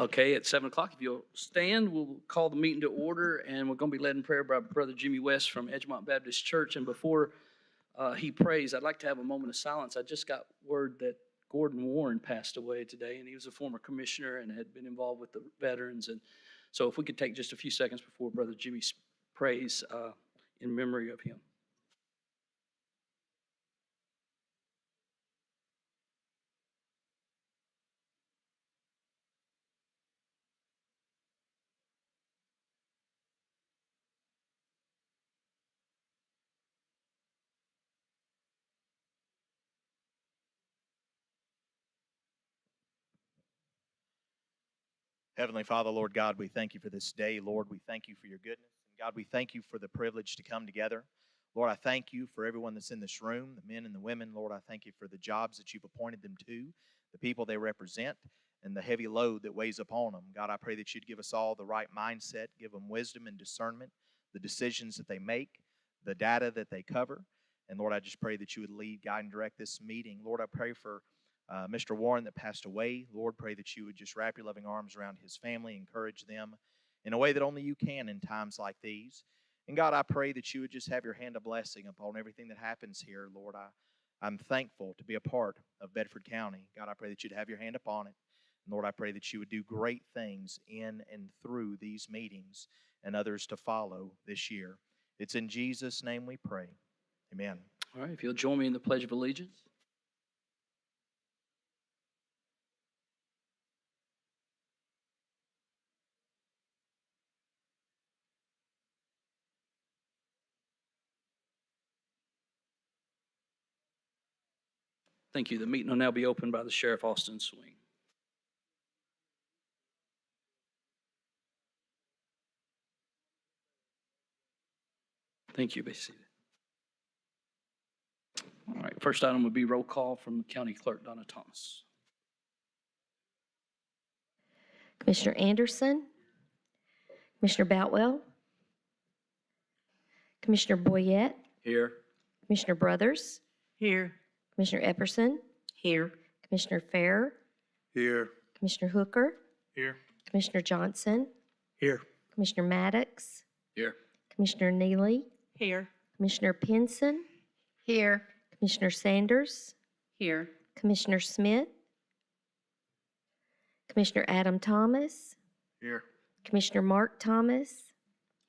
Okay, at 7 o'clock, if you'll stand, we'll call the meeting to order, and we're going to be led in prayer by Brother Jimmy West from Edgemont Baptist Church. And before he prays, I'd like to have a moment of silence. I just got word that Gordon Warren passed away today, and he was a former commissioner and had been involved with the veterans. And so if we could take just a few seconds before Brother Jimmy prays in memory of him. Heavenly Father, Lord God, we thank you for this day. Lord, we thank you for your goodness. And God, we thank you for the privilege to come together. Lord, I thank you for everyone that's in this room, the men and the women. Lord, I thank you for the jobs that you've appointed them to, the people they represent, and the heavy load that weighs upon them. God, I pray that you'd give us all the right mindset, give them wisdom and discernment, the decisions that they make, the data that they cover. And Lord, I just pray that you would lead, guide, and direct this meeting. Lord, I pray for Mr. Warren that passed away. Lord, pray that you would just wrap your loving arms around his family, encourage them in a way that only you can in times like these. And God, I pray that you would just have your hand of blessing upon everything that happens here. Lord, I'm thankful to be a part of Bedford County. God, I pray that you'd have your hand upon it. And Lord, I pray that you would do great things in and through these meetings and others to follow this year. It's in Jesus' name we pray. Amen. All right, if you'll join me in the Pledge of Allegiance. Thank you. The meeting will now be opened by the Sheriff Austin Swing. Thank you. Be seated. All right, first item would be roll call from County Clerk Donna Thomas. Commissioner Anderson, Commissioner Boutwell, Commissioner Boyette, Here. Commissioner Brothers, Here. Commissioner Epperson, Here. Commissioner Fair, Here. Commissioner Hooker, Here. Commissioner Johnson, Here. Commissioner Maddox, Here. Commissioner Neely, Here. Commissioner Pinson, Here. Commissioner Sanders, Here. Commissioner Smith, Commissioner Adam Thomas, Here. Commissioner Mark Thomas,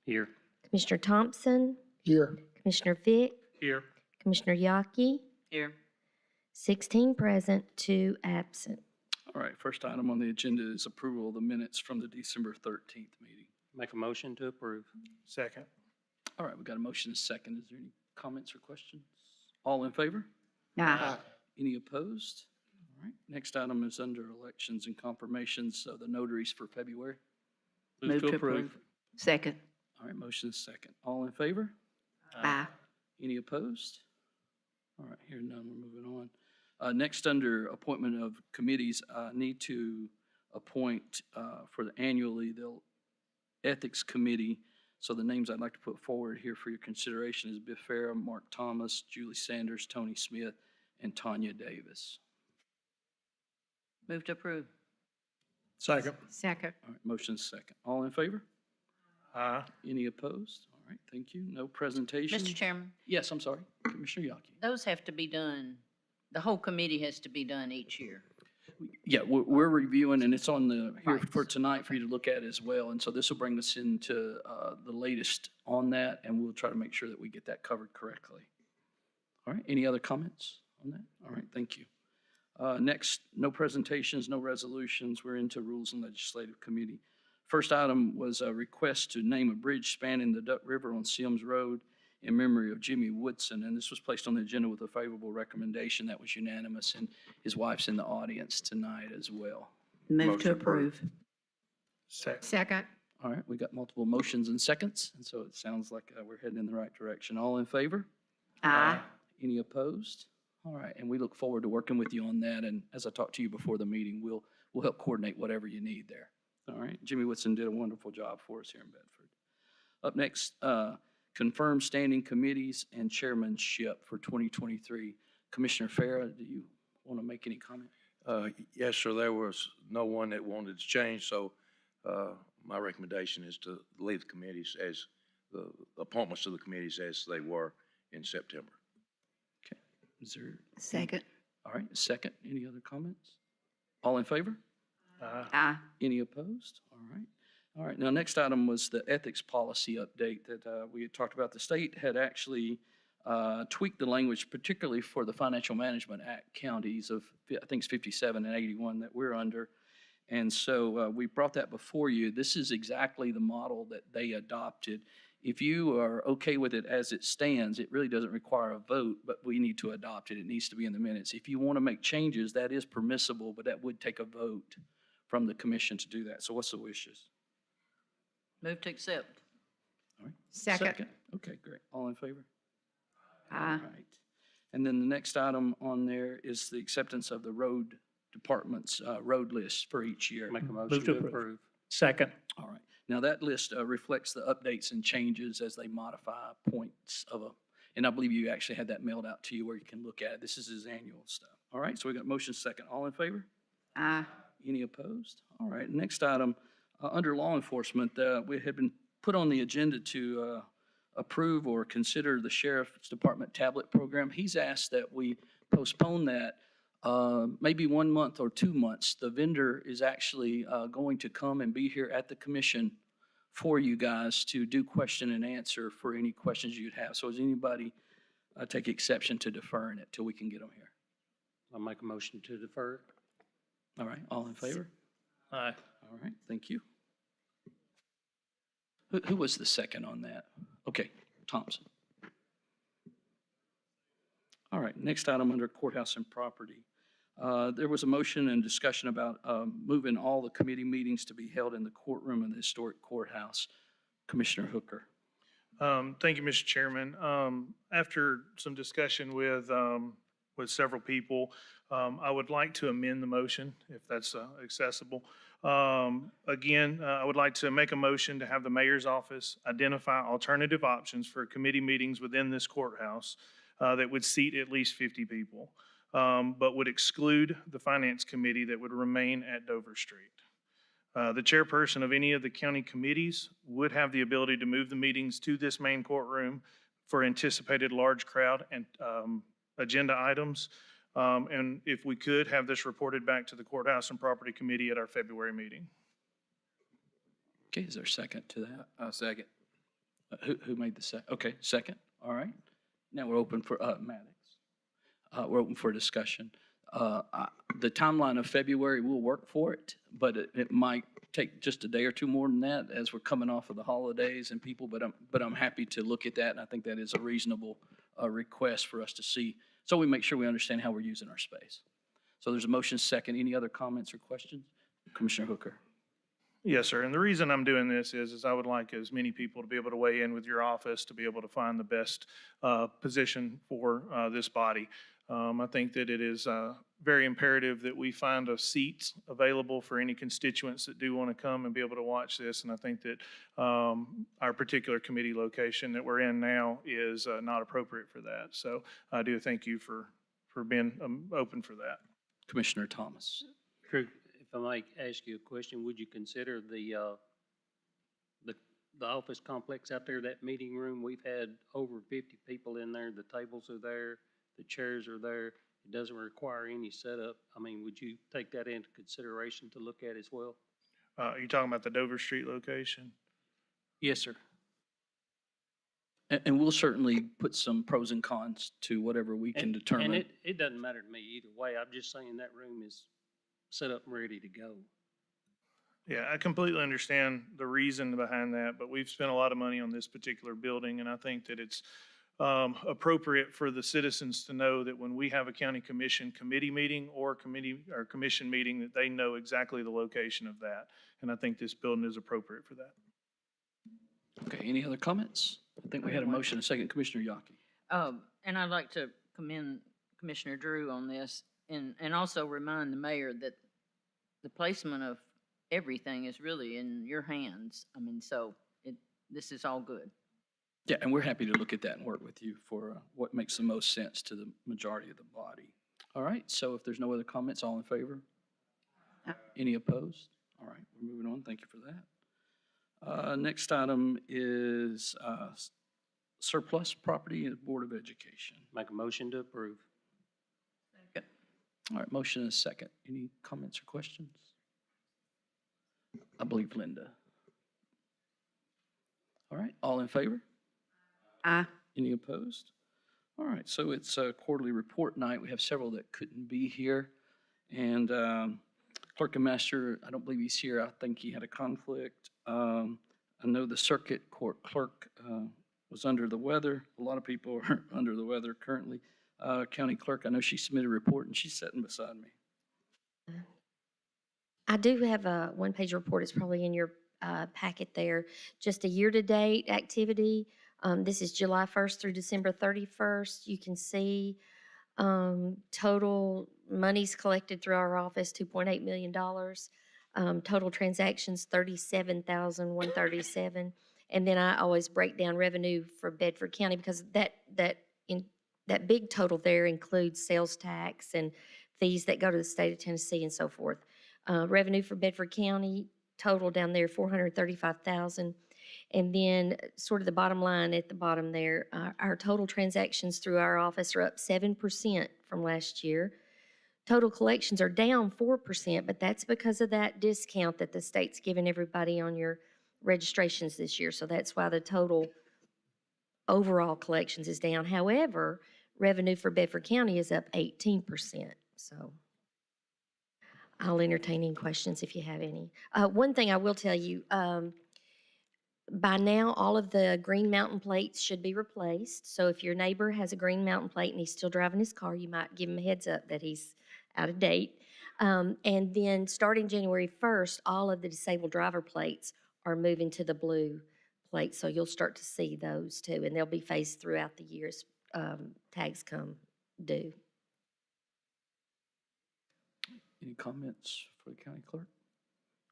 Here. Commissioner Thompson, Here. Commissioner Vick, Here. Commissioner Yockey, Here. 16 present, 2 absent. All right, first item on the agenda is approval of the minutes from the December 13th meeting. Make a motion to approve. Second. All right, we got a motion and a second. Is there any comments or questions? All in favor? Aye. Any opposed? All right, next item is under elections and confirmations, so the notaries for February. Move to approve. Second. All right, motion is second. All in favor? Aye. Any opposed? All right, hearing none, we're moving on. Next, under appointment of committees, I need to appoint for the annually the Ethics Committee. So the names I'd like to put forward here for your consideration is Biff Farah, Mark Thomas, Julie Sanders, Tony Smith, and Tanya Davis. Move to approve. Second. Second. All right, motion is second. All in favor? Aye. Any opposed? All right, thank you. No presentation. Mr. Chairman, Yes, I'm sorry, Commissioner Yockey. those have to be done, the whole committee has to be done each year. Yeah, we're reviewing, and it's on the, here Right. for tonight for you to look at as well. And so this will bring us into the latest on that, and we'll try to make sure that we get that covered correctly. All right, any other comments on that? All right, thank you. Next, no presentations, no resolutions. We're into Rules and Legislative Committee. First item was a request to name a bridge spanning the Duck River on Sims Road in memory of Jimmy Woodson, and this was placed on the agenda with a favorable recommendation that was unanimous, and his wife's in the audience tonight as well. Move to approve. Second. Second. All right, we got multiple motions and seconds, and so it sounds like we're heading in the right direction. All in favor? Aye. Any opposed? All right, and we look forward to working with you on that, and as I talked to you before the meeting, we'll help coordinate whatever you need there. All right, Jimmy Woodson did a wonderful job for us here in Bedford. Up next, confirm standing committees and chairmanship for 2023. Commissioner Farah, do you want to make any comment? Yes, sir, there was no one that wanted to change, so my recommendation is to leave the committees as, the appointments to the committees as they were in September. Okay, is there, Second. all right, second, any other comments? All in favor? Aye. Any opposed? All right. All right, now next item was the ethics policy update that we had talked about. The state had actually tweaked the language, particularly for the Financial Management Act counties of, I think it's 57 and 81 that we're under. And so we brought that before you. This is exactly the model that they adopted. If you are okay with it as it stands, it really doesn't require a vote, but we need to adopt it. It needs to be in the minutes. If you want to make changes, that is permissible, but that would take a vote from the commission to do that. So what's the wishes? Move to accept. All right. Second. Okay, great. All in favor? Aye. All right. And then the next item on there is the acceptance of the road department's road list for each year. Make a motion to approve. Second. All right. Now, that list reflects the updates and changes as they modify points of a, and I believe you actually had that mailed out to you where you can look at it. This is his annual stuff. All right, so we got motion second. All in favor? Aye. Any opposed? All right, next item, under law enforcement, we had been put on the agenda to approve or consider the sheriff's department tablet program. He's asked that we postpone that maybe 1 month or 2 months. The vendor is actually going to come and be here at the commission for you guys to do question and answer for any questions you'd have. So does anybody take exception to deferring it till we can get them here? I'll make a motion to defer it. All right, all in favor? Aye. All right, thank you. Who was the second on that? Okay, Thompson. All right, next item under courthouse and property. There was a motion and discussion about moving all the committee meetings to be held in the courtroom in the historic courthouse. Commissioner Hooker. Thank you, Mr. Chairman. After some discussion with several people, I would like to amend the motion if that's accessible. Again, I would like to make a motion to have the mayor's office identify alternative options for committee meetings within this courthouse that would seat at least 50 people, but would exclude the finance committee that would remain at Dover Street. The chairperson of any of the county committees would have the ability to move the meetings to this main courtroom for anticipated large crowd and agenda items. And if we could, have this reported back to the Courthouse and Property Committee at our February meeting. Okay, is there a second to that? Second. Who made the second? Okay, second, all right. Now we're open for, Maddox. We're open for discussion. The timeline of February will work for it, but it might take just a day or two more than that as we're coming off of the holidays and people, but I'm happy to look at that, and I think that is a reasonable request for us to see, so we make sure we understand how we're using our space. So there's a motion second. Any other comments or questions? Commissioner Hooker. Yes, sir. And the reason I'm doing this is I would like as many people to be able to weigh in with your office to be able to find the best position for this body. I think that it is very imperative that we find a seat available for any constituents that do want to come and be able to watch this. And I think that our particular committee location that we're in now is not appropriate for that. So I do thank you for being open for that. Commissioner Thomas. Drew, if I might ask you a question, would you consider the office complex out there, that meeting room? We've had over 50 people in there. The tables are there. The chairs are there. It doesn't require any setup. I mean, would you take that into consideration to look at as well? Are you talking about the Dover Street location? Yes, sir. And we'll certainly put some pros and cons to whatever we can determine. And it doesn't matter to me either way. I'm just saying that room is set up and ready to go. Yeah, I completely understand the reason behind that, but we've spent a lot of money on this particular building, and I think that it's appropriate for the citizens to know that when we have a county commission committee meeting or commission meeting, that they know exactly the location of that. And I think this building is appropriate for that. Okay, any other comments? I think we had a motion, a second. Commissioner Yaki. And I'd like to commend Commissioner Drew on this and also remind the mayor that the placement of everything is really in your hands. I mean, so this is all good. Yeah, and we're happy to look at that and work with you for what makes the most sense to the majority of the body. All right, so if there's no other comments, all in favor? Any opposed? All right, we're moving on. Thank you for that. Next item is surplus property and Board of Education. Make a motion to approve. All right, motion and a second. Any comments or questions? I believe Linda. All right, all in favor? Aye. Any opposed? All right, so it's a quarterly report night. We have several that couldn't be here. And Clerk and Master, I don't believe he's here. I think he had a conflict. I know the circuit court clerk was under the weather. A lot of people are under the weather currently. County clerk, I know she submitted a report and she's sitting beside me. I do have a one-page report. It's probably in your packet there. Just a year-to-date activity. This is July 1st through December 31st. You can see total monies collected through our office, $2.8 million. Total transactions, 37,137. And then I always break down revenue for Bedford County because that big total there includes sales tax and fees that go to the state of Tennessee and so forth. Revenue for Bedford County total down there, 435,000. And then sort of the bottom line at the bottom there, our total transactions through our office are up 7% from last year. Total collections are down 4%, but that's because of that discount that the state's given everybody on your registrations this year. So that's why the total overall collections is down. However, revenue for Bedford County is up 18%. So I'll entertain any questions if you have any. One thing I will tell you, by now, all of the Green Mountain plates should be replaced. So if your neighbor has a Green Mountain plate and he's still driving his car, you might give him a heads up that he's out of date. And then starting January 1st, all of the disabled driver plates are moving to the blue plate. So you'll start to see those too. And they'll be phased throughout the year as tags come due. Any comments for the county clerk?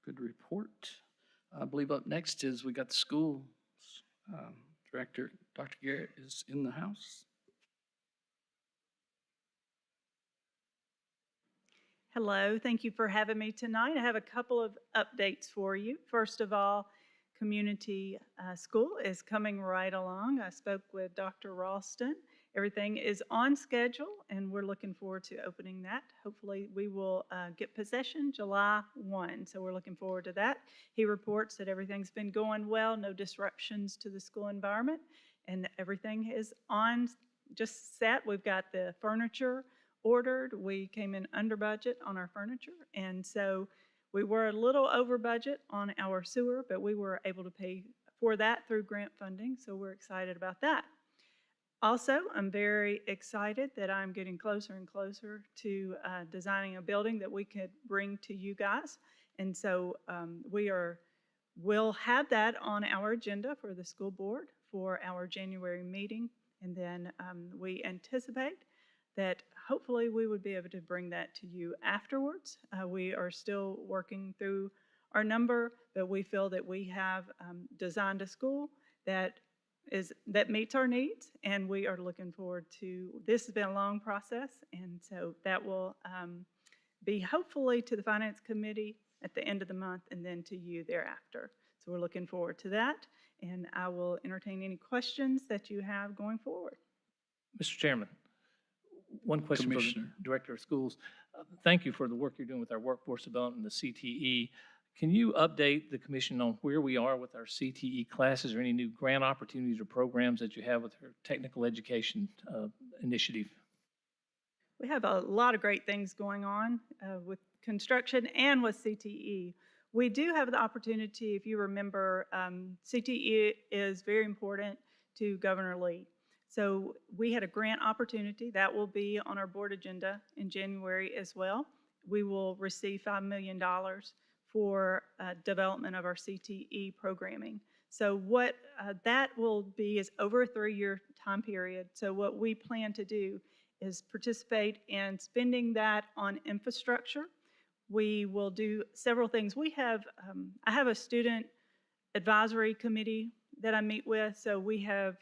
Good report. I believe up next is we got the school director, Dr. Garrett, is in the house. Hello, thank you for having me tonight. I have a couple of updates for you. First of all, community school is coming right along. I spoke with Dr. Ralston. Everything is on schedule and we're looking forward to opening that. Hopefully we will get possession July 1, so we're looking forward to that. He reports that everything's been going well, no disruptions to the school environment, and everything is on, just set. We've got the furniture ordered. We came in under budget on our furniture, and so we were a little over budget on our sewer, but we were able to pay for that through grant funding, so we're excited about that. Also, I'm very excited that I'm getting closer and closer to designing a building that we could bring to you guys, and so we'll have that on our agenda for the school board for our January meeting, and then we anticipate that hopefully we would be able to bring that to you afterwards. We are still working through our number, but we feel that we have designed a school that meets our needs, and we are looking forward to, this has been a long process, and so that will be hopefully to the Finance Committee at the end of the month and then to you thereafter. So we're looking forward to that, and I will entertain any questions that you have going forward. Mr. Chairman, one question for the Director of Schools. Thank you for the work you're doing with our workforce development and the CTE. Can you update the commission on where we are with our CTE classes or any new grant opportunities or programs that you have with our technical education initiative? We have a lot of great things going on with construction and with CTE. We do have the opportunity, if you remember, CTE is very important to Governor Lee. So we had a grant opportunity that will be on our board agenda in January as well. We will receive $5 million for development of our CTE programming. So what that will be is over a 3-year time period. So what we plan to do is participate in spending that on infrastructure. We will do several things. We have, I have a student advisory committee that I meet with, so we have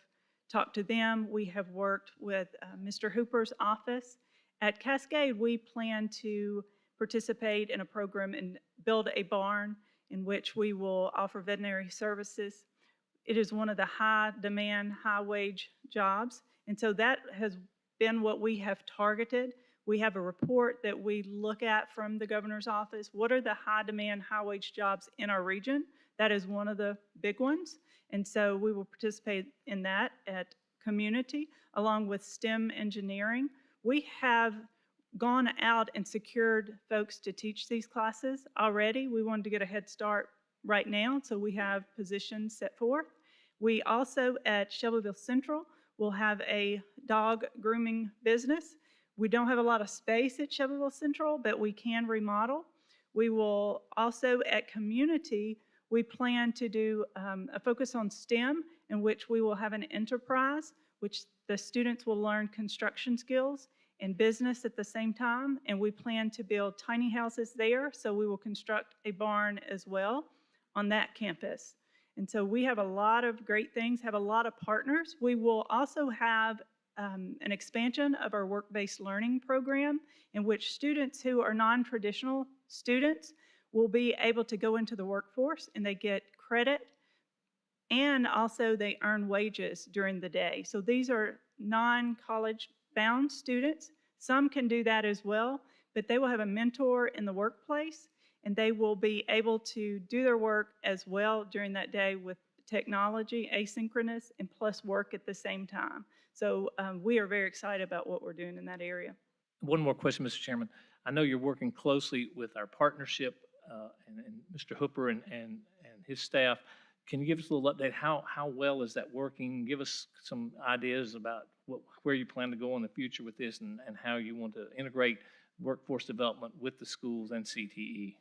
talked to them. We have worked with Mr. Hooper's office, At Cascade, we plan to participate in a program and build a barn in which we will offer veterinary services. It is one of the high demand, high wage jobs. And so that has been what we have targeted. We have a report that we look at from the governor's office. What are the high demand, high wage jobs in our region? That is one of the big ones. And so we will participate in that at community, along with STEM engineering. We have gone out and secured folks to teach these classes already. We wanted to get a head start right now, so we have positions set forth. We also, at Shelbyville Central, will have a dog grooming business. We don't have a lot of space at Shelbyville Central, but we can remodel. We will also, at community, we plan to do a focus on STEM, in which we will have an enterprise, which the students will learn construction skills and business at the same time, and we plan to build tiny houses there, so we will construct a barn as well on that campus. And so we have a lot of great things, have a lot of partners. We will also have an expansion of our work-based learning program, in which students who are non-traditional students will be able to go into the workforce, and they get credit, and also they earn wages during the day. So these are non-college bound students. Some can do that as well, but they will have a mentor in the workplace, and they will be able to do their work as well during that day with technology, asynchronous, and plus work at the same time. So we are very excited about what we're doing in that area. One more question, Mr. Chairman. I know you're working closely with our partnership and Mr. Hooper and his staff. Can you give us a little update? How well is that working? Give us some ideas about where you plan to go in the future with this, and how you want to integrate workforce development with the schools and CTE.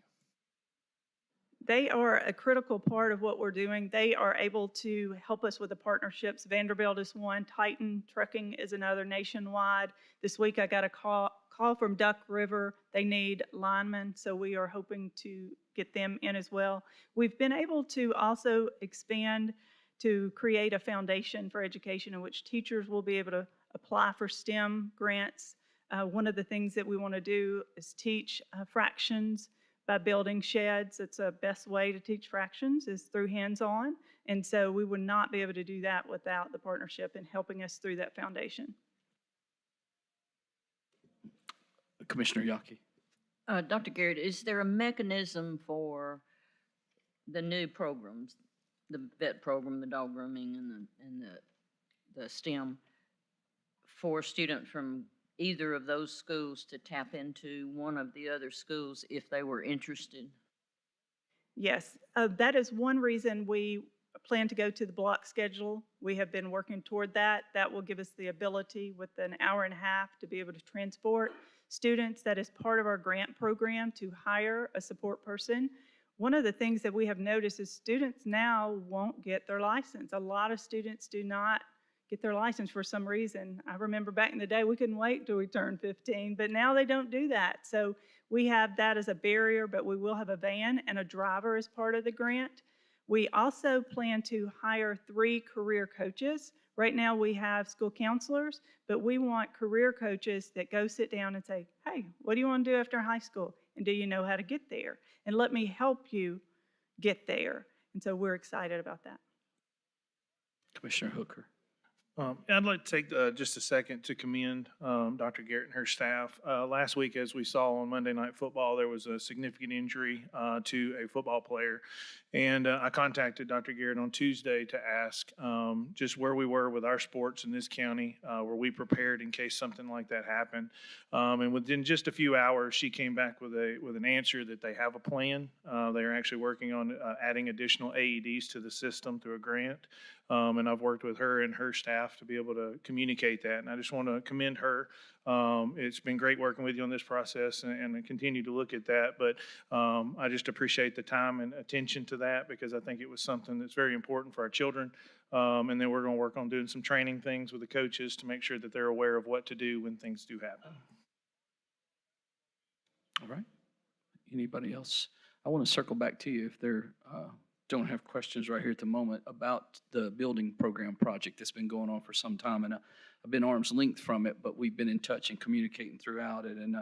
They are a critical part of what we're doing. They are able to help us with the partnerships. Vanderbilt is one, Titan Trucking is another nationwide. This week I got a call from Duck River. They need linemen, so we are hoping to get them in as well. We've been able to also expand to create a foundation for education in which teachers will be able to apply for STEM grants. One of the things that we want to do is teach fractions by building sheds. It's the best way to teach fractions is through hands-on. And so we would not be able to do that without the partnership and helping us through that foundation. Commissioner Yaki. Dr. Garrett, is there a mechanism for the new programs, the vet program, the dog grooming, and the STEM, for students from either of those schools to tap into one of the other schools if they were interested? Yes, that is one reason we plan to go to the block schedule. We have been working toward that. That will give us the ability with an hour and a half to be able to transport students. That is part of our grant program to hire a support person. One of the things that we have noticed is students now won't get their license. A lot of students do not get their license for some reason. I remember back in the day, we couldn't wait till we turned 15, but now they don't do that. So we have that as a barrier, but we will have a van and a driver as part of the grant. We also plan to hire 3 career coaches. Right now we have school counselors, but we want career coaches that go sit down and say, hey, what do you want to do after high school? And do you know how to get there? And let me help you get there. And so we're excited about that. Commissioner Hooker. I'd like to take just a second to commend Dr. Garrett and her staff. Last week, as we saw on Monday Night Football, there was a significant injury to a football player. And I contacted Dr. Garrett on Tuesday to ask just where we were with our sports in this county. Were we prepared in case something like that happened? And within just a few hours, she came back with an answer that they have a plan. They are actually working on adding additional AEDs to the system through a grant. And I've worked with her and her staff to be able to communicate that. And I just want to commend her. It's been great working with you on this process, and I continue to look at that. But I just appreciate the time and attention to that, because I think it was something that's very important for our children. And then we're going to work on doing some training things with the coaches to make sure that they're aware of what to do when things do happen. All right. Anybody else? I want to circle back to you if there don't have questions right here at the moment about the building program project that's been going on for some time. And I've been arm's length from it, but we've been in touch and communicating throughout it. And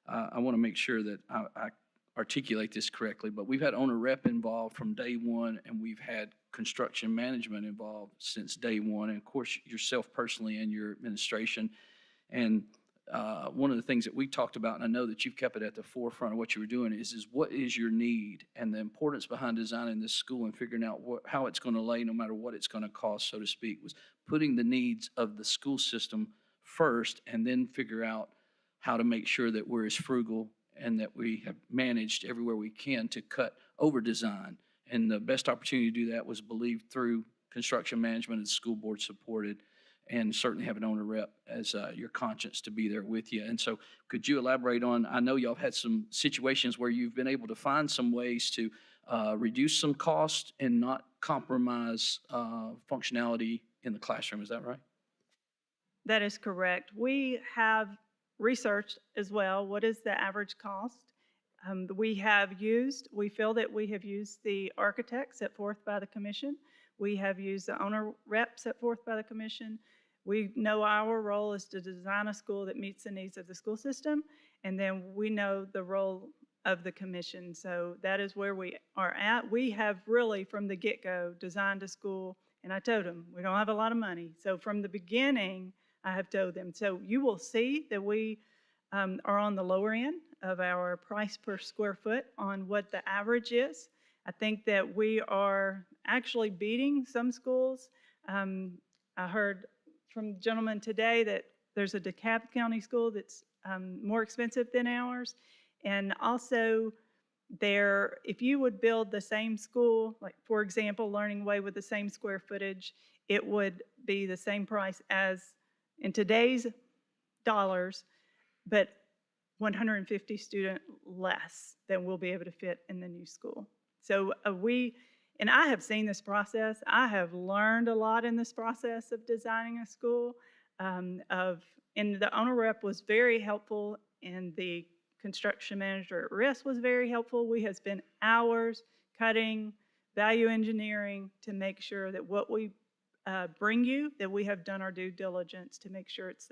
I want to make sure that I articulate this correctly, but we've had owner rep involved from day one, and we've had construction management involved since day one, and of course yourself personally and your administration. And one of the things that we talked about, and I know that you've kept it at the forefront of what you were doing, is what is your need and the importance behind designing this school and figuring out how it's going to lay, no matter what it's going to cost, so to speak, was putting the needs of the school system first, and then figure out how to make sure that we're as frugal and that we have managed everywhere we can to cut over design. And the best opportunity to do that was believed through construction management and school board supported, and certainly have an owner rep as your conscience to be there with you. And so could you elaborate on, I know y'all had some situations where you've been able to find some ways to reduce some cost and not compromise functionality in the classroom, is that right? That is correct. We have researched as well, what is the average cost? We feel that we have used the architects set forth by the commission. We have used the owner rep set forth by the commission. We know our role is to design a school that meets the needs of the school system, and then we know the role of the commission. So that is where we are at. We have really, from the get-go, designed a school, and I told them, we don't have a lot of money. So from the beginning, I have told them. So you will see that we are on the lower end of our price per square foot on what the average is. I think that we are actually beating some schools. I heard from the gentleman today that there's a DeKalb County school that's more expensive than ours. And also if you would build the same school, like for example, Learning Way with the same square footage, it would be the same price as in today's dollars, but 150 student less than we'll be able to fit in the new school. So and I have seen this process. I have learned a lot in this process of designing a school. And the owner rep was very helpful, and the construction manager at risk was very helpful. We have spent hours cutting, value engineering to make sure that what we bring you, that we have done our due diligence to make sure it's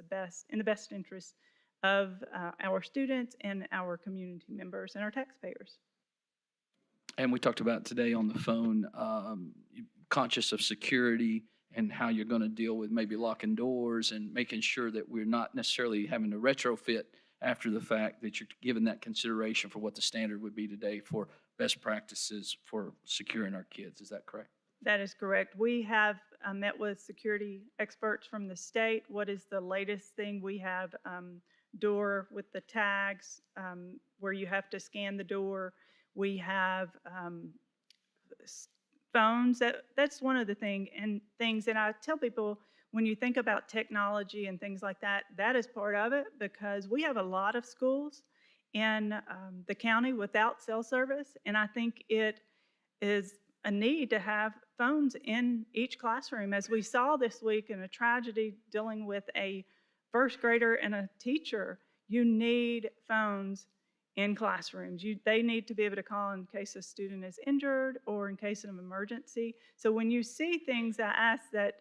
in the best interest of our students and our community members and our taxpayers. And we talked about today on the phone, conscious of security and how you're going to deal with maybe locking doors and making sure that we're not necessarily having to retrofit after the fact, that you're giving that consideration for what the standard would be today for best practices for securing our kids. Is that correct? That is correct. We have met with security experts from the state. What is the latest thing? We have door with the tags where you have to scan the door. We have phones. That's one of the things. And I tell people, when you think about technology and things like that, that is part of it, because we have a lot of schools in the county without cell service. And I think it is a need to have phones in each classroom. As we saw this week in a tragedy dealing with a first grader and a teacher, you need phones in classrooms. They need to be able to call in case a student is injured or in case of an emergency. So when you see things, I ask that,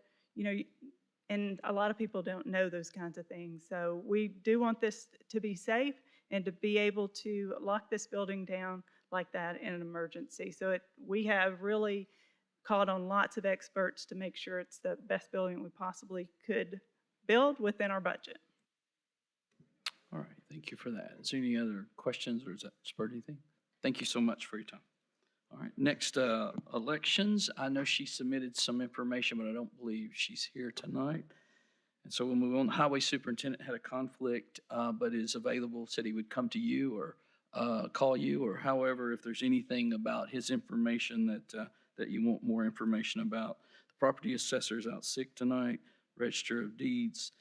and a lot of people don't know those kinds of things. So we do want this to be safe and to be able to lock this building down like that in an emergency. So we have really called on lots of experts to make sure it's the best building we possibly could build within our budget. All right, thank you for that. Is there any other questions, or is that spurred anything? Thank you so much for your time. All right, next, elections. I know she submitted some information, but I don't believe she's here tonight. And so we'll move on. The highway superintendent had a conflict, but is available, said he would come to you or call you, or however, if there's anything about his information that you want more information about. The property assessor is out sick tonight. Register of Deeds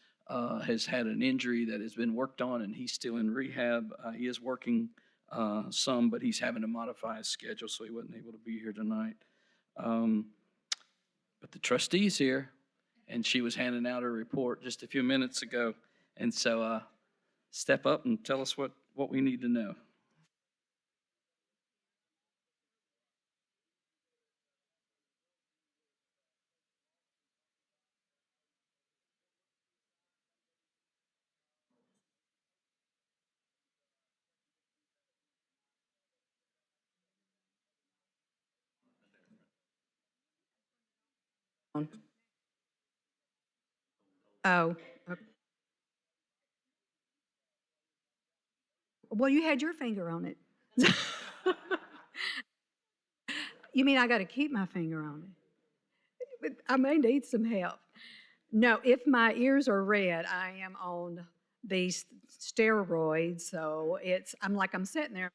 has had an injury that has been worked on, and he's still in rehab. He is working some, but he's having to modify his schedule, so he wasn't able to be here tonight. But the trustee's here, and she was handing out her report just a few minutes ago. And so step up and tell us what we need to know. Oh, okay. Well, you had your finger on it. You mean I got to keep my finger on it? But I may need some help. No, if my ears are red, I am on these steroids, so I'm sitting there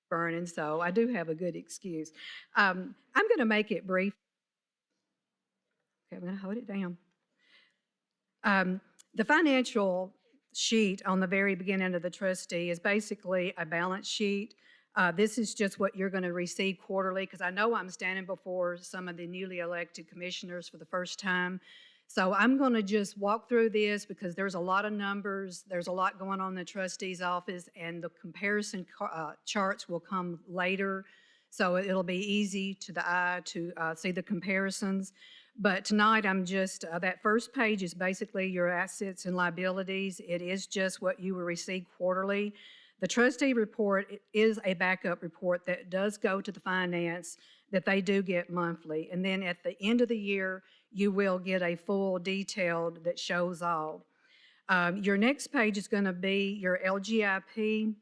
burning, so I do have a good excuse. I'm going to make it brief. Okay, I'm going to hold it down. The financial sheet on the very beginning of the trustee is basically a balance sheet. This is just what you're going to receive quarterly, because I know I'm standing before some of the newly elected commissioners for the first time. So I'm going to just walk through this because there's a lot of numbers, there's a lot going on in the trustee's office, and the comparison charts will come later. So it'll be easy to the eye to see the comparisons. But tonight, I'm just, that first page is basically your assets and liabilities. It is just what you will receive quarterly. The trustee report is a backup report that does go to the finance that they do get monthly. And then at the end of the year, you will get a full detailed that shows all. Your next page is going to be your LGIP.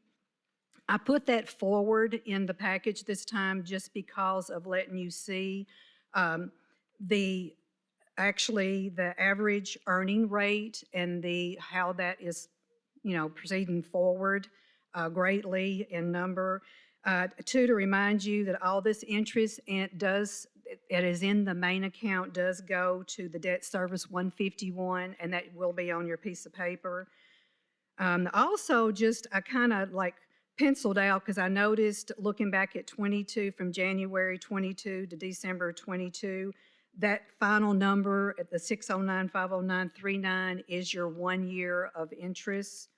I put that forward in the package this time just because of letting you see the average earning rate and how that is, proceeding forward greatly in number. To remind you that all this interest it is in the main account does go to the debt service 151, and that will be on your piece of paper. Also, I kind of penciled out because I noticed looking back at 22 from January 22 to December 22, that final number at the 609-509-39 is your 1 year of interest.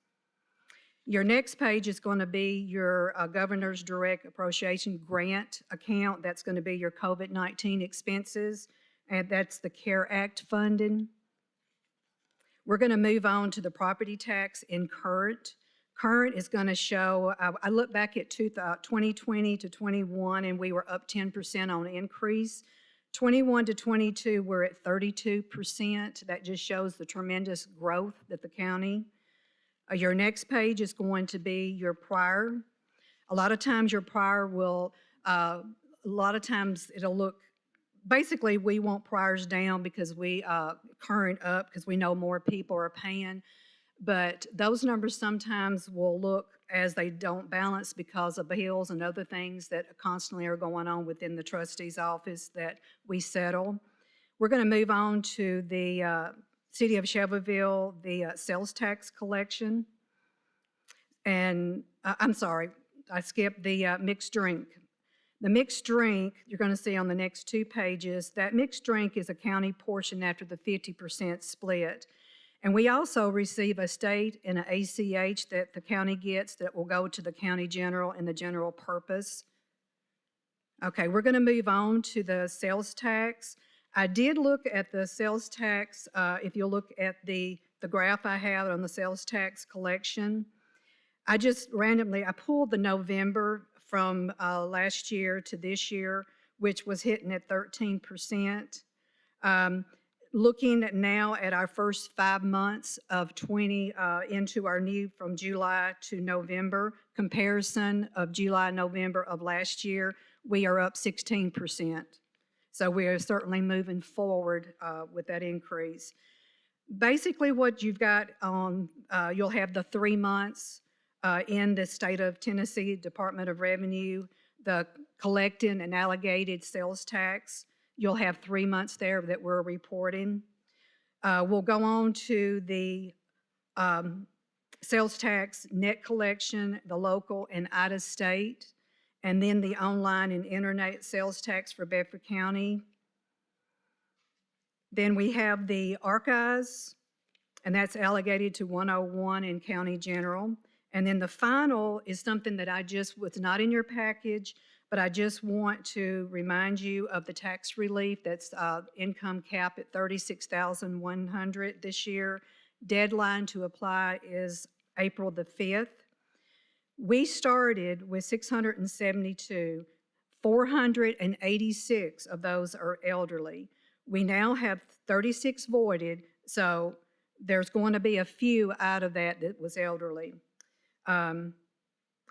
Your next page is going to be your Governor's Direct Appropriation Grant account. That's going to be your COVID-19 expenses, and that's the CARE Act funding. We're going to move on to the property tax in current. Current is going to show, I look back at 2020 to 21, and we were up 10% on increase. 21 to 22, we're at 32%. That just shows the tremendous growth that the county. Your next page is going to be your prior. A lot of times your prior will, it'll look, basically we want priors down because we current up because we know more people are paying. But those numbers sometimes will look as they don't balance because of bills and other things that constantly are going on within the trustee's office that we settle. We're going to move on to the City of Shelbyville, the sales tax collection. And I'm sorry, I skipped the mixed drink. The mixed drink, you're going to see on the next 2 pages, that mixed drink is a county portion after the 50% split. And we also receive a state and an ACH that the county gets that will go to the county general and the general purpose. Okay, we're going to move on to the sales tax. I did look at the sales tax. If you look at the graph I have on the sales tax collection, I just randomly, I pulled the November from last year to this year, which was hitting at 13%. Looking now at our first 5 months of 20 into our new from July to November comparison of July, November of last year, we are up 16%. So we are certainly moving forward with that increase. Basically what you've got on, you'll have the 3 months in the state of Tennessee Department of Revenue, the collected and allocated sales tax. You'll have 3 months there that we're reporting. We'll go on to the sales tax net collection, the local and out of state, and then the online and internet sales tax for Bedford County. Then we have the archives, and that's allocated to 101 in County General. And then the final is something that was not in your package, but I just want to remind you of the tax relief that's income cap at $36,100 this year. Deadline to apply is April the 5th. We started with 672. 486 of those are elderly. We now have 36 voided, so there's going to be a few out of that that was elderly.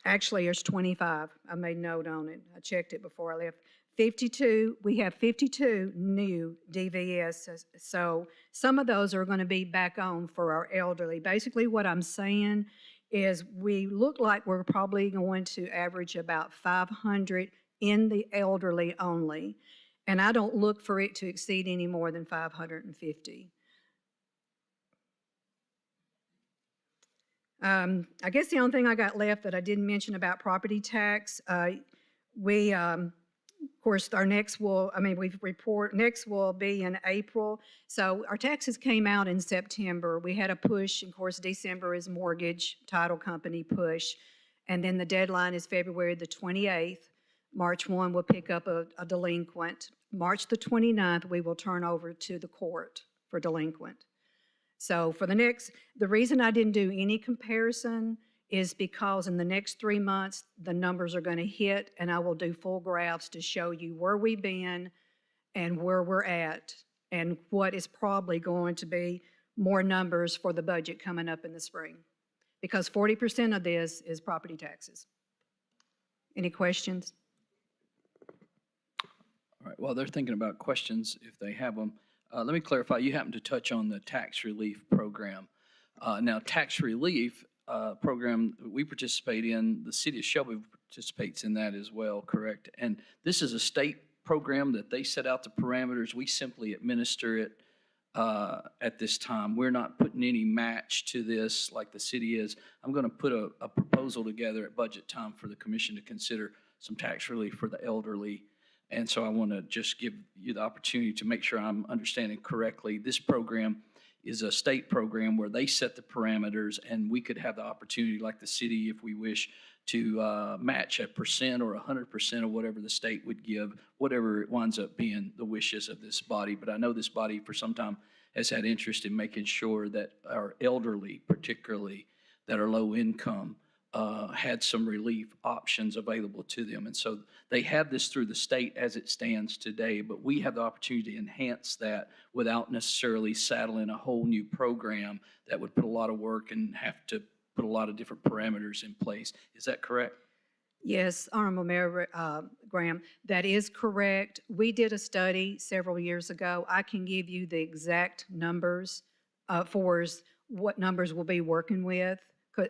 Actually, there's 25. I made note on it. I checked it before I left. 52, we have 52 new DVS, so some of those are going to be back on for our elderly. Basically, what I'm saying is we look like we're probably going to average about 500 in the elderly only, and I don't look for it to exceed any more than 550. I guess the only thing I got left that I didn't mention about property tax, of course, our next next will be in April. So our taxes came out in September. We had a push. Of course, December is mortgage title company push. And then the deadline is February the 28th. March 1, we'll pick up a delinquent. March the 29th, we will turn over to the court for delinquent. So the reason I didn't do any comparison is because in the next 3 months, the numbers are going to hit, and I will do full graphs to show you where we've been and where we're at and what is probably going to be more numbers for the budget coming up in the spring. Because 40% of this is property taxes. Any questions? All right, while they're thinking about questions, if they have them, let me clarify, you happen to touch on the tax relief program. Now, tax relief program we participate in, the city of Shelby participates in that as well, correct? And this is a state program that they set out the parameters. We simply administer it at this time. We're not putting any match to this like the city is. I'm going to put a proposal together at budget time for the commission to consider some tax relief for the elderly. And so I want to just give you the opportunity to make sure I'm understanding correctly. This program is a state program where they set the parameters, and we could have the opportunity, like the city, if we wish, to match 1% or 100% of whatever the state would give, whatever it winds up being the wishes of this body. But I know this body for some time has had interest in making sure that our elderly, particularly that are low income, had some relief options available to them. And so they have this through the state as it stands today, but we have the opportunity to enhance that without necessarily saddling a whole new program that would put a lot of work and have to put a lot of different parameters in place. Is that correct? Yes, Honorable Mayor Graham, that is correct. We did a study several years ago. I can give you the exact numbers for what numbers we'll be working with,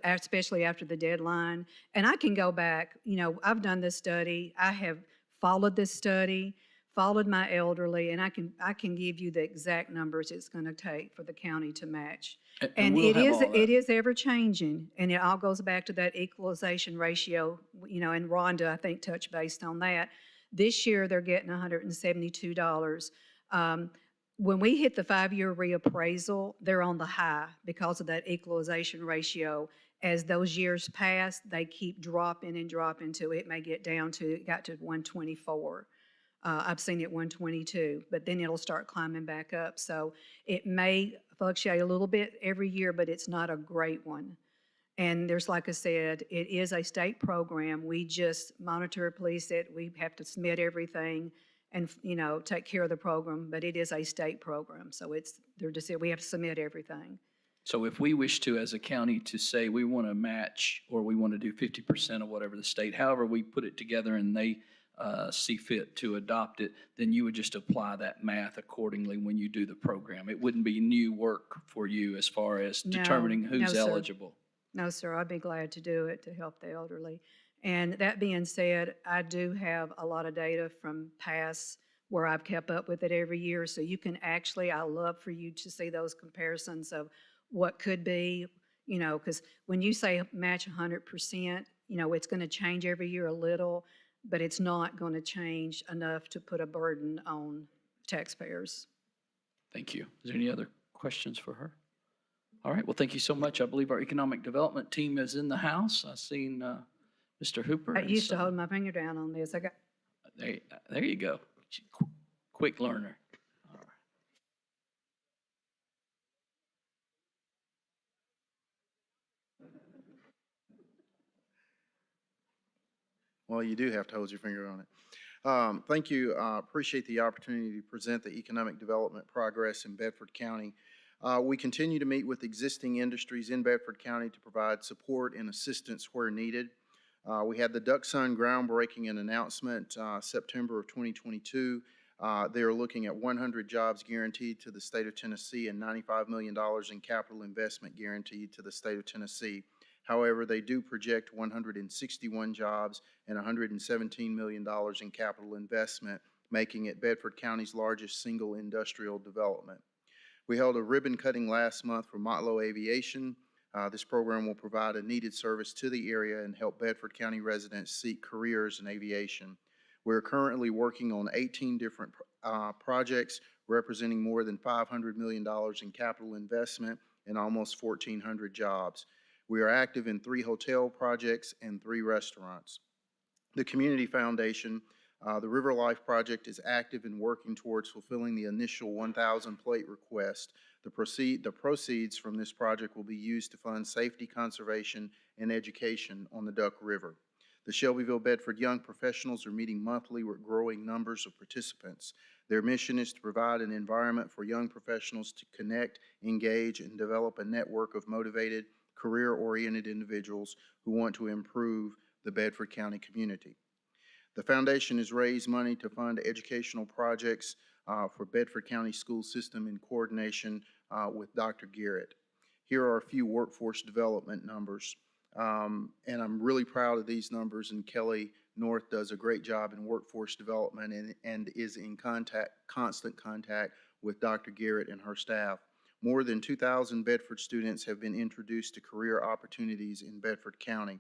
especially after the deadline. And I can go back, I've done this study. I have followed this study, followed my elderly, and I can give you the exact numbers it's going to take for the county to match. And we'll it is ever changing, and it all goes back to that equalization ratio, and Rhonda, I think, touched base on that. This year, they're getting $172. When we hit the 5-year reappraisal, they're on the high because of that equalization ratio. As those years pass, they keep dropping and dropping till it may get down to, it got to 124. I've seen it 122, but then it'll start climbing back up. So it may fluctuate a little bit every year, but it's not a great one. And there's, like I said, it is a state program. We just monitor, police it. We have to submit everything and, take care of the program, but it is a state program. So we have to submit everything. So if we wish to, as a county, to say we want to match or we want to do 50% of whatever the state, however we put it together and they see fit to adopt it, then you would just apply that math accordingly when you do the program. It wouldn't be new work for you as far as determining who's eligible. No, sir. I'd be glad to do it to help the elderly. And that being said, I do have a lot of data from past where I've kept up with it every year. So you can actually, I love for you to see those comparisons of what could be, because when you say match 100%, it's going to change every year a little, but it's not going to change enough to put a burden on taxpayers. Thank you. Is there any other questions for her? All right. Well, thank you so much. I believe our economic development team is in the house. I've seen Mr. Hooper. I used to hold my finger down on this. There you go. Quick learner. All right. Well, you do have to hold your finger on it. Thank you. Appreciate the opportunity to present the economic development progress in Bedford County. We continue to meet with existing industries in Bedford County to provide support and assistance where needed. We had the Duck Sun groundbreaking and announcement September of 2022. They are looking at 100 jobs guaranteed to the state of Tennessee and $95 million in capital investment guaranteed to the state of Tennessee. However, they do project 161 jobs and $117 million in capital investment, making it Bedford County's largest single industrial development. We held a ribbon cutting last month for Motlow Aviation. This program will provide a needed service to the area and help Bedford County residents seek careers in aviation. We're currently working on 18 different projects representing more than $500 million in capital investment and almost 1,400 jobs. We are active in 3 hotel projects and 3 restaurants. The Community Foundation, the River Life Project, is active in working towards fulfilling the initial 1,000 plate request. The proceeds from this project will be used to fund safety, conservation, and education on the Duck River. The Shelbyville Bedford Young Professionals are meeting monthly with growing numbers of participants. Their mission is to provide an environment for young professionals to connect, engage, and develop a network of motivated, career-oriented individuals who want to improve the Bedford County community. The foundation has raised money to fund educational projects for Bedford County school system in coordination with Dr. Garrett. Here are a few workforce development numbers, and I'm really proud of these numbers, and Kelly North does a great job in workforce development and is in constant contact with Dr. Garrett and her staff. More than 2,000 Bedford students have been introduced to career opportunities in Bedford County.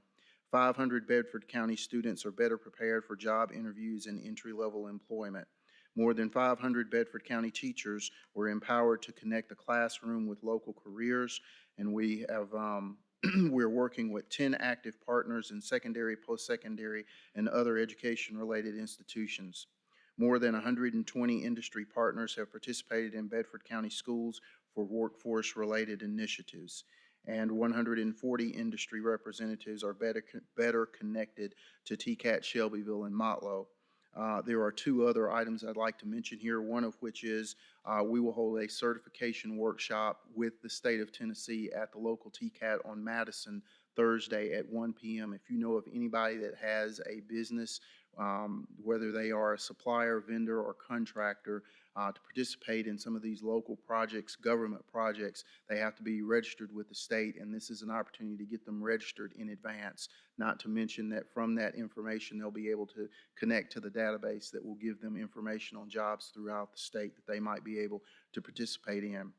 500 Bedford County students are better prepared for job interviews and entry-level employment. More than 500 Bedford County teachers were empowered to connect the classroom with local careers, and we have we're working with 10 active partners in secondary, post-secondary, and other education-related institutions. More than 120 industry partners have participated in Bedford County schools for workforce-related initiatives, and 140 industry representatives are better connected to TCAT Shelbyville and Motlow. There are 2 other items I'd like to mention here, one of which is we will hold a certification workshop with the state of Tennessee at the local TCAT on Madison Thursday at 1 p.m. If you know of anybody that has a business, whether they are a supplier, vendor, or contractor, to participate in some of these local projects, government projects, they have to be registered with the state, and this is an opportunity to get them registered in advance. Not to mention that from that information, they'll be able to connect to the database that will give them information on jobs throughout the state that they might be able to participate in.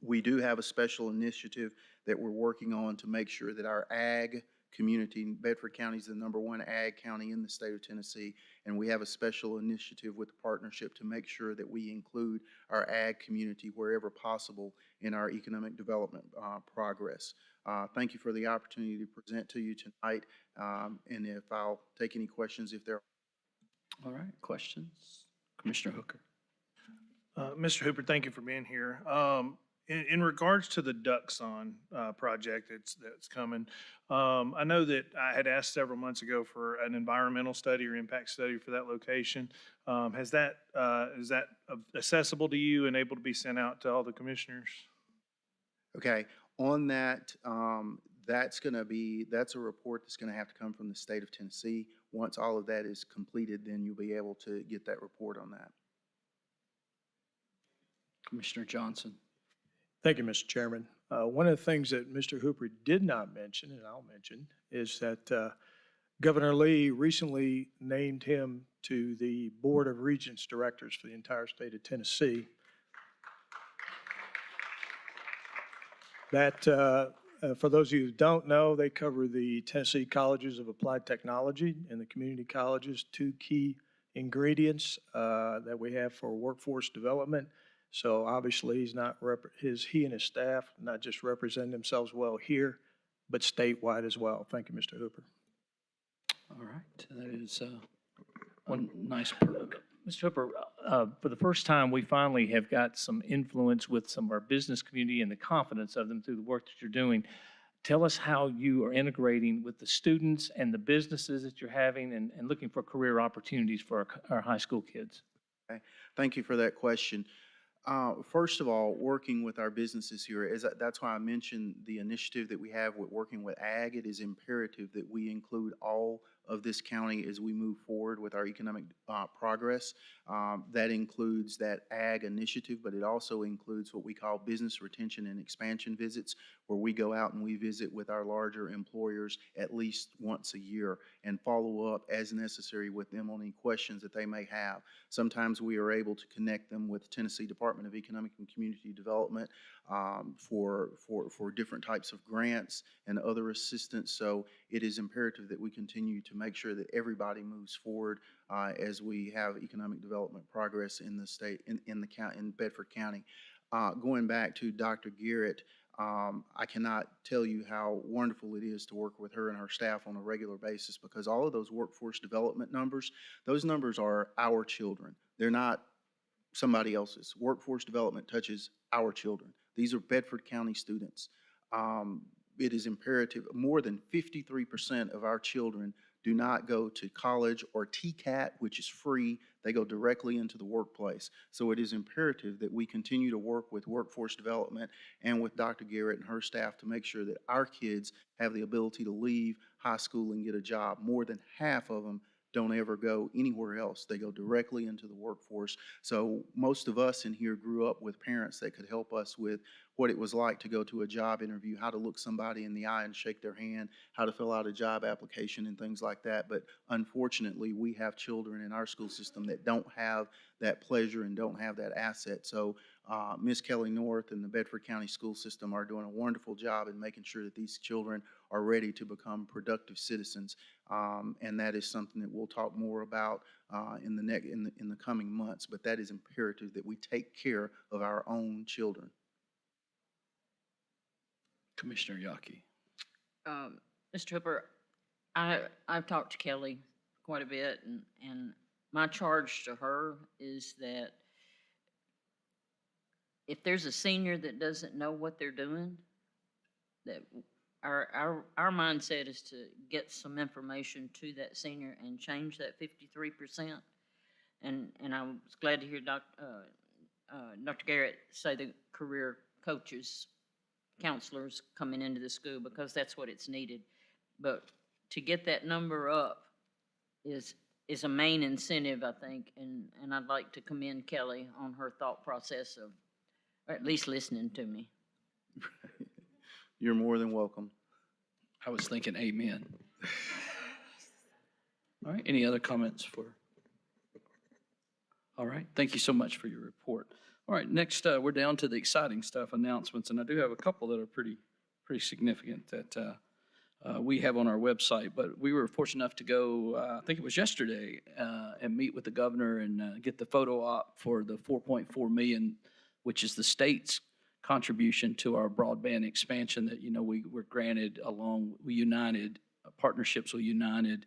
We do have a special initiative that we're working on to make sure that our ag community, Bedford County is the #1 ag county in the state of Tennessee, and we have a special initiative with the partnership to make sure that we include our ag community wherever possible in our economic development progress. Thank you for the opportunity to present to you tonight, and if I'll take any questions if there are. All right, questions? Commissioner Hooker. Mr. Hooper, thank you for being here. In regards to the Duck Sun project that's coming, I know that I had asked several months ago for an environmental study or impact study for that location. Is that accessible to you and able to be sent out to all the commissioners? Okay, on that, that's a report that's gonna have to come from the state of Tennessee. Once all of that is completed, then you'll be able to get that report on that. Commissioner Johnson. Thank you, Mr. Chairman. One of the things that Mr. Hooper did not mention, and I'll mention, is that Governor Lee recently named him to the Board of Regents Directors for the entire state of Tennessee. That, for those of you who don't know, they cover the Tennessee Colleges of Applied Technology and the community colleges, 2 key ingredients that we have for workforce development. So obviously he and his staff not just represent themselves well here, but statewide as well. Thank you, Mr. Hooper. All right, that is one nice perk. Mr. Hooper, for the first time, we finally have got some influence with some of our business community and the confidence of them through the work that you're doing. Tell us how you are integrating with the students and the businesses that you're having and looking for career opportunities for our high school kids. Okay. Thank you for that question. First of all, working with our businesses here, that's why I mentioned the initiative that we have with working with ag. It is imperative that we include all of this county as we move forward with our economic progress. That includes that ag initiative, but it also includes what we call business retention and expansion visits, where we go out and we visit with our larger employers at least once a year and follow up as necessary with them on any questions that they may have. Sometimes we are able to connect them with Tennessee Department of Economic and Community Development for different types of grants and other assistance. So it is imperative that we continue to make sure that everybody moves forward as we have economic development progress in the state, in the county, in Bedford County. Going back to Dr. Garrett, I cannot tell you how wonderful it is to work with her and her staff on a regular basis, because all of those workforce development numbers, those numbers are our children. They're not somebody else's. Workforce development touches our children. These are Bedford County students. It is imperative, more than 53% of our children do not go to college or TCAT, which is free. They go directly into the workplace. So it is imperative that we continue to work with workforce development and with Dr. Garrett and her staff to make sure that our kids have the ability to leave high school and get a job. More than half of them don't ever go anywhere else. They go directly into the workforce. So most of us in here grew up with parents that could help us with what it was like to go to a job interview, how to look somebody in the eye and shake their hand, how to fill out a job application and things like that. But unfortunately, we have children in our school system that don't have that pleasure and don't have that asset. So Ms. Kelly North and the Bedford County school system are doing a wonderful job in making sure that these children are ready to become productive citizens. And that is something that we'll talk more about in the coming months. But that is imperative that we take care of our own children. Commissioner Yaki. Mr. Hooper, I've talked to Kelly quite a bit, and my charge to her is that if there's a senior that doesn't know what they're doing, that our mindset is to get some information to that senior and change that 53%. And I was glad to hear Dr. Garrett say the career coaches, counselors coming into the school, because that's what it's needed. But to get that number up is a main incentive, I think, and I'd like to commend Kelly on her thought process of, or at least listening to me. You're more than welcome. I was thinking amen. All right, any other comments for? All right, thank you so much for your report. All right, next we're down to the exciting stuff, announcements, and I do have a couple that are pretty significant that we have on our website. But we were fortunate enough to go, I think it was yesterday, and meet with the governor and get the photo op for the $4.4 million, which is the state's contribution to our broadband expansion that, we were granted along with United, partnerships with United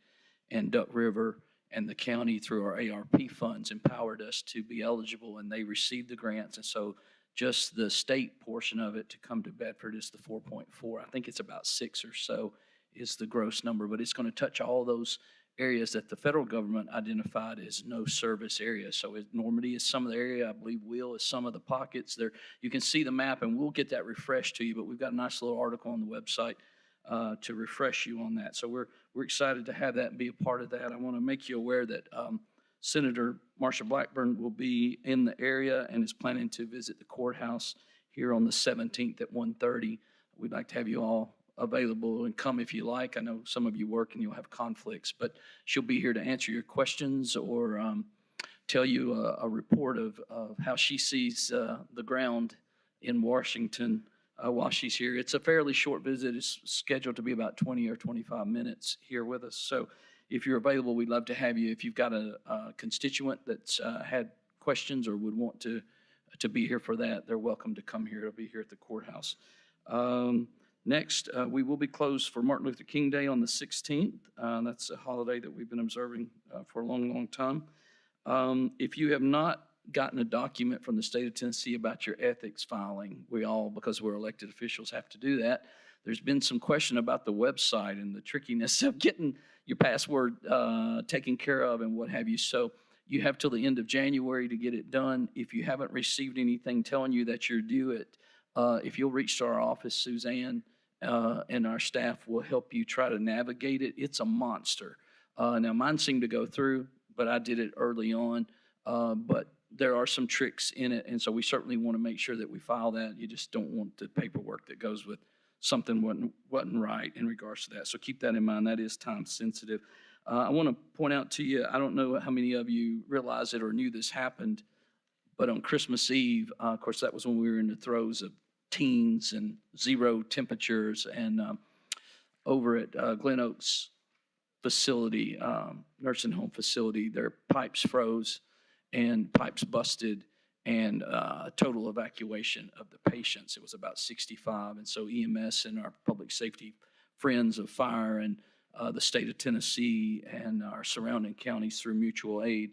and Duck River, and the county through our ARP funds empowered us to be eligible, and they received the grants. And so just the state portion of it to come to Bedford is the 4.4. I think it's about 6 or so is the gross number, but it's going to touch all those areas that the federal government identified as no service areas. So Normandy is some of the area, I believe Wheel is some of the pockets there. You can see the map, and we'll get that refreshed to you, but we've got a nice little article on the website to refresh you on that. So we're excited to have that and be a part of that. I want to make you aware that Senator Marsha Blackburn will be in the area and is planning to visit the courthouse here on the 17th at 1:30. We'd like to have you all available and come if you like. I know some of you work and you'll have conflicts, but she'll be here to answer your questions or tell you a report of how she sees the ground in Washington while she's here. It's a fairly short visit. It's scheduled to be about 20 or 25 minutes here with us. So if you're available, we'd love to have you. If you've got a constituent that's had questions or would want to be here for that, they're welcome to come here. It'll be here at the courthouse. Next, we will be closed for Martin Luther King Day on the 16th. That's a holiday that we've been observing for a long, long time. If you have not gotten a document from the state of Tennessee about your ethics filing, we all, because we're elected officials, have to do that. there's been some question about the website and the trickiness of getting your password taken care of and what have you. So you have till the end of January to get it done. If you haven't received anything telling you that you're due it, if you'll reach to our office, Suzanne and our staff will help you try to navigate it. It's a monster. Now, mine seemed to go through, but I did it early on. But there are some tricks in it, and so we certainly want to make sure that we file that. You just don't want the paperwork that goes with something wasn't right in regards to that. So keep that in mind. That is time sensitive. I want to point out to you, I don't know how many of you realize it or knew this happened, but on Christmas Eve, of course, that was when we were in the throes of teens and 0 temperatures, and over at Glen Oaks facility, nursing home facility, their pipes froze and pipes busted, and a total evacuation of the patients. It was about 65. And so EMS and our public safety friends of fire and the state of Tennessee and our surrounding counties through mutual aid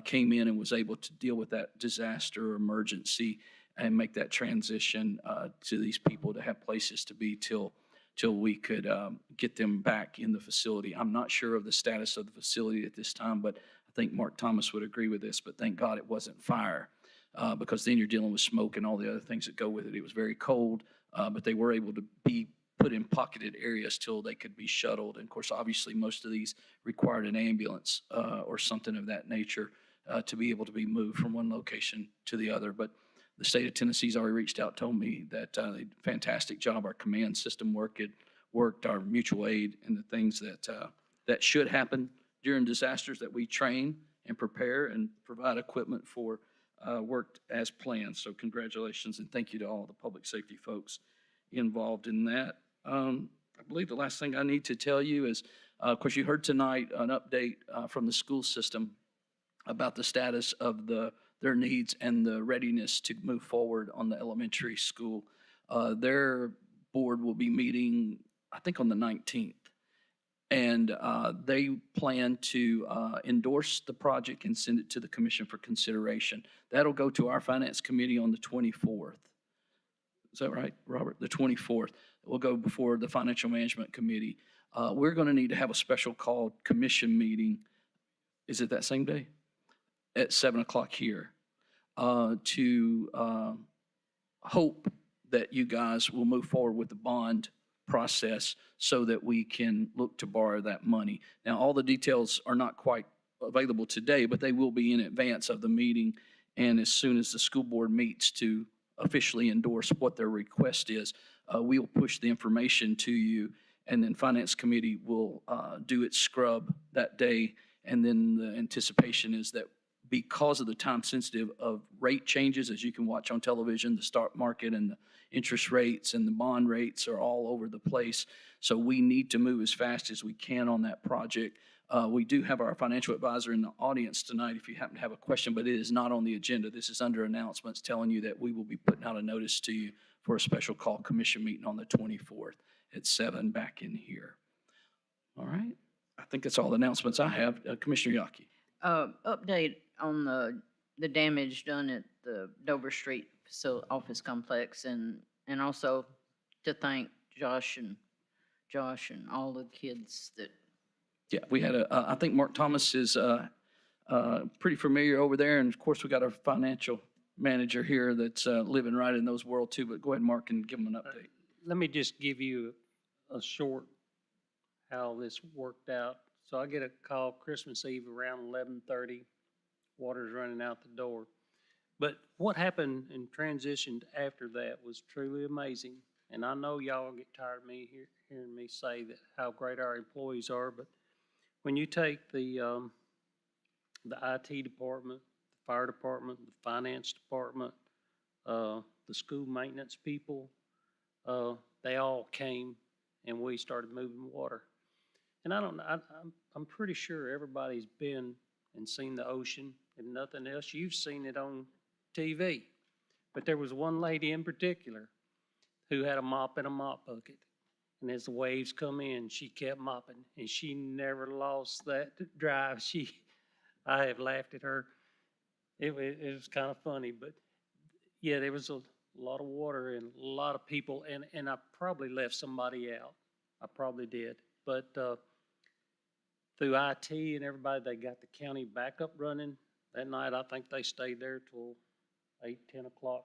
came in and was able to deal with that disaster or emergency and make that transition to these people to have places to be till we could get them back in the facility. I'm not sure of the status of the facility at this time, but I think Mark Thomas would agree with this, but thank God it wasn't fire, because then you're dealing with smoke and all the other things that go with it. It was very cold, but they were able to be put in pocketed areas till they could be shuttled. And of course, obviously, most of these required an ambulance or something of that nature to be able to be moved from one location to the other. But the state of Tennessee's already reached out, told me that they did a fantastic job. Our command system worked, our mutual aid, and the things that should happen during disasters that we train and prepare and provide equipment for worked as planned. So congratulations and thank you to all the public safety folks involved in that. I believe the last thing I need to tell you is, of course, you heard tonight an update from the school system about the status of their needs and the readiness to move forward on the elementary school. Their board will be meeting, I think, on the 19th. And they plan to endorse the project and send it to the commission for consideration. That'll go to our finance committee on the 24th. Is that right, Robert? The 24th. It will go before the financial management committee. We're going to need to have a special called commission meeting. Is it that same day? At 7 o'clock here, to hope that you guys will move forward with the bond process so that we can look to borrow that money. Now, all the details are not quite available today, but they will be in advance of the meeting. And as soon as the school board meets to officially endorse what their request is, we'll push the information to you, and then finance committee will do its scrub that day. And then the anticipation is that because of the time sensitive of rate changes, as you can watch on television, the stock market and the interest rates and the bond rates are all over the place. So we need to move as fast as we can on that project. We do have our financial advisor in the audience tonight if you happen to have a question, but it is not on the agenda. This is under announcements telling you that we will be putting out a notice to you for a special call commission meeting on the 24th at 7 back in here. All right. I think that's all the announcements I have. Commissioner Yaki. Update on the damage done at the Dover Street office complex, and also to thank Josh and all the kids that. Yeah, we had I think Mark Thomas is pretty familiar over there, and of course we got our financial manager here that's living right in those world too. But go ahead, Mark, and give them an update. Let me just give you a short how this worked out. So I get a call Christmas Eve around 11:30. Water's running out the door. But what happened and transitioned after that was truly amazing. And I know y'all get tired of me hearing me say that how great our employees are. But when you take the IT department, the fire department, the finance department, the school maintenance people, they all came and we started moving water. And I don't know, I'm pretty sure everybody's been and seen the ocean. If nothing else, you've seen it on TV. But there was one lady in particular who had a mop and a mop bucket. And as the waves come in, she kept mopping. And she never lost that drive. I have laughed at her. It was kind of funny. But yeah, there was a a lot of water and a lot of people, and I probably left somebody out. I probably did. But through IT and everybody, they got the county back up running. That night, I think they stayed there till 8, 10 o'clock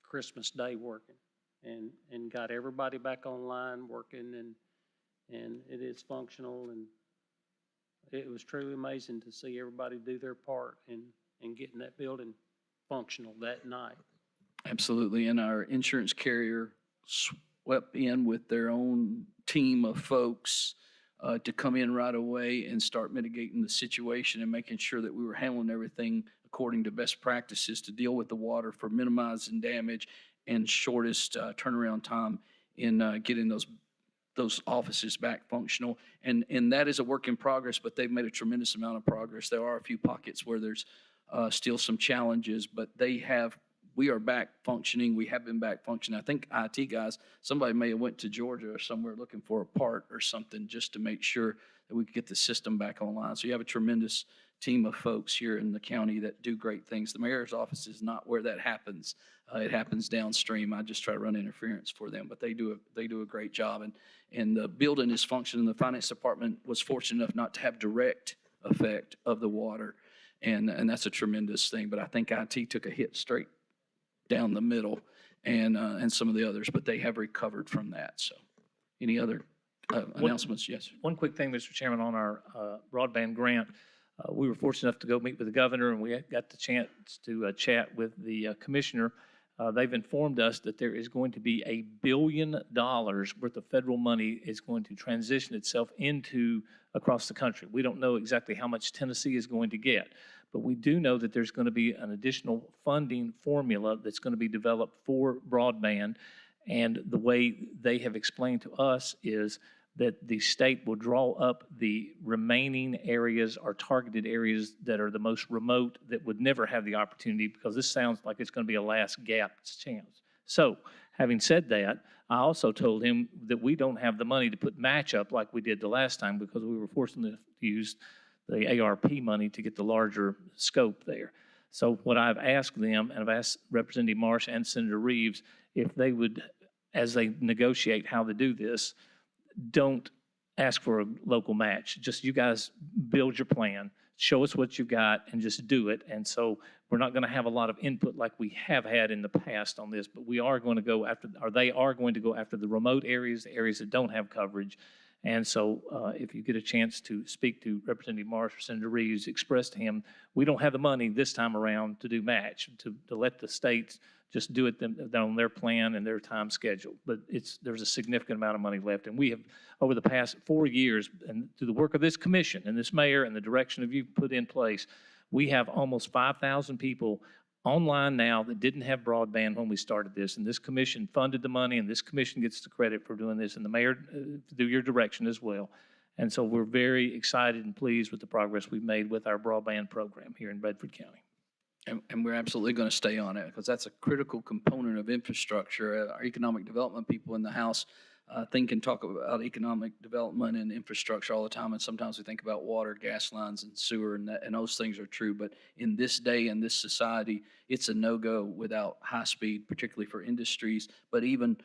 Christmas Day working, and got everybody back online working, and it is functional, and it was truly amazing to see everybody do their part in getting that building functional that night. Absolutely. And our insurance carrier swept in with their own team of folks to come in right away and start mitigating the situation and making sure that we were handling everything according to best practices to deal with the water for minimizing damage and shortest turnaround time in getting those offices back functional. And that is a work in progress, but they've made a tremendous amount of progress. There are a few pockets where there's still some challenges, but we are back functioning. We have been back functioning. I think IT guys, somebody may have went to Georgia or somewhere looking for a part or something just to make sure that we could get the system back online. So you have a tremendous team of folks here in the county that do great things. The mayor's office is not where that happens. It happens downstream. I just try to run interference for them, but they do a great job. And the building is functioning. The finance department was fortunate enough not to have direct effect of the water, and that's a tremendous thing. But I think IT took a hit straight down the middle, and some of the others, but they have recovered from that. So, any other announcements? Yes. One quick thing, Mr. Chairman, on our broadband grant. We were fortunate enough to go meet with the governor, and we got the chance to chat with the commissioner. They've informed us that there is going to be $1 billion worth of federal money is going to transition itself into across the country. We don't know exactly how much Tennessee is going to get, but we do know that there's going to be an additional funding formula that's going to be developed for broadband. And the way they have explained to us is that the state will draw up the remaining areas or targeted areas that are the most remote that would never have the opportunity, because this sounds like it's going to be a last gap chance. So, having said that, I also told him that we don't have the money to put match up like we did the last time, because we were fortunate to use the ARP money to get the larger scope there. So what I've asked them, and I've asked Representative Marsh and Senator Reeves, if they would, as they negotiate how to do this, don't ask for a local match. Just you guys build your plan, show us what you got, and just do it. And so we're not going to have a lot of input like we have had in the past on this, but we are going to go after, or they are going to go after the remote areas, the areas that don't have coverage. And so if you get a chance to speak to Representative Marsh or Senator Reeves, express to him, we don't have the money this time around to do match, to let the states just do it on their plan and their time schedule. But there's a significant amount of money left. And we have, over the past 4 years, and through the work of this commission and this mayor and the direction of you put in place, we have almost 5,000 people online now that didn't have broadband when we started this. And this commission funded the money, and this commission gets the credit for doing this, and the mayor, through your direction as well. And so we're very excited and pleased with the progress we've made with our broadband program here in Bedford County. And we're absolutely going to stay on it, because that's a critical component of infrastructure. Our economic development people in the House think and talk about economic development and infrastructure all the time, and sometimes we think about water, gas lines, and sewer, and those things are true. But in this day and this society, it's a no-go without high speed, particularly for industries. But even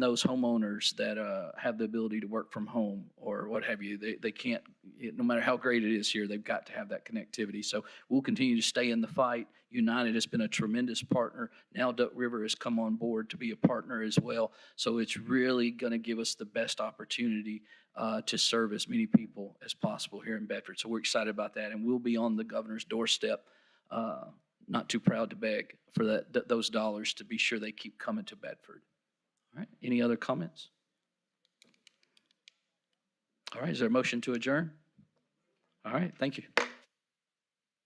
those homeowners that have the ability to work from home or what have you, they can't. No matter how great it is here, they've got to have that connectivity. So we'll continue to stay in the fight. United has been a tremendous partner. Now Duck River has come on board to be a partner as well. So it's really going to give us the best opportunity to serve as many people as possible here in Bedford. So we're excited about that, and we'll be on the governor's doorstep. Not too proud to beg for those dollars to be sure they keep coming to Bedford. All right. Any other comments? All right. Is there a motion to adjourn? All right. Thank you.